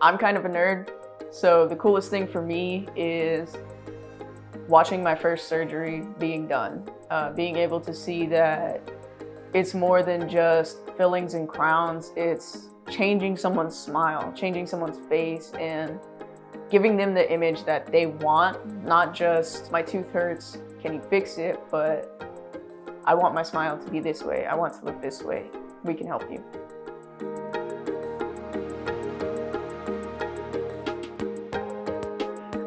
I'm kind of a nerd, so the coolest thing for me is watching my first surgery being done. Being able to see that it's more than just fillings and crowns, it's changing someone's smile, changing someone's face, and giving them the image that they want, not just my tooth hurts, can you fix it, but I want my smile to be this way, I want to look this way, we can help you.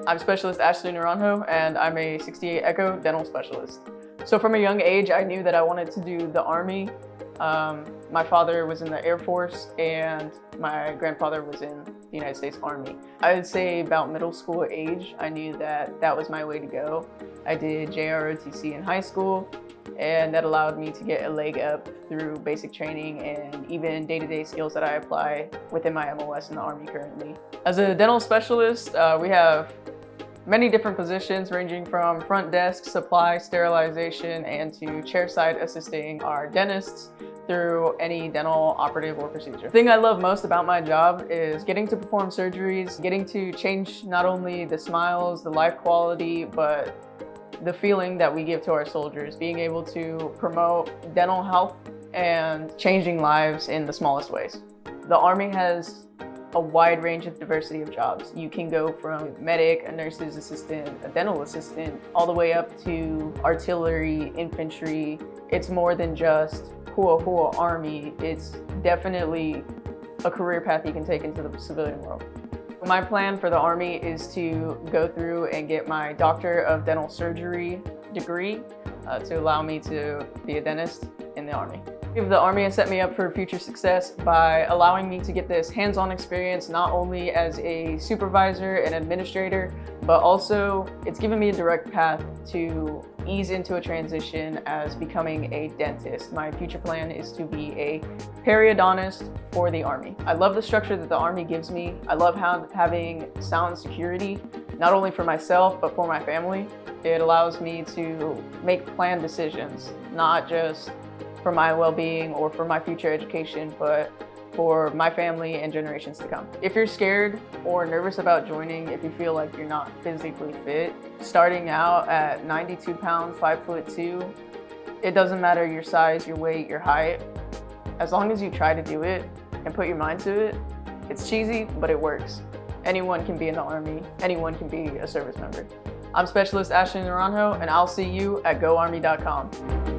I'm Specialist Ashley Naranjo, and I'm a 68 Echo dental specialist. So from a young age, I knew that I wanted to do the Army. My father was in the Air Force, and my grandfather was in the United States Army. I would say about middle school age, I knew that that was my way to go. I did JROTC in high school, and that allowed me to get a leg up through basic training and even day-to-day skills that I apply within my MOS in the Army currently. As a dental specialist, we have many different positions ranging from front desk, supply, sterilization, and to chairside assisting our dentists through any dental operative or procedure. The thing I love most about my job is getting to perform surgeries, getting to change not only the smiles, the life quality, but the feeling that we give to our soldiers, being able to promote dental health and changing lives in the smallest ways. The Army has a wide range of diversity of jobs. You can go from medic, a nurse's assistant, a dental assistant, all the way up to artillery, infantry. It's more than just hua Army. It's definitely a career path you can take into the civilian world. My plan for the Army is to go through and get my Doctor of Dental Surgery degree to allow me to be a dentist in the Army. The Army has set me up for future success by allowing me to get this hands-on experience not only as a supervisor and administrator, but also it's given me a direct path to ease into a transition as becoming a dentist. My future plan is to be a periodontist for the Army. I love the structure that the Army gives me. I love having sound security, not only for myself, but for my family. It allows me to make planned decisions, not just for my well-being or for my future education, but for my family and generations to come. If you're scared or nervous about joining, if you feel like you're not physically fit, starting out at 92 pounds, 5'2", it doesn't matter your size, your weight, your height. As long as you try to do it and put your mind to it, it's cheesy, but it works. Anyone can be in the Army, anyone can be a service member. I'm Specialist Ashley Naranjo, and I'll see you at GoArmy.com.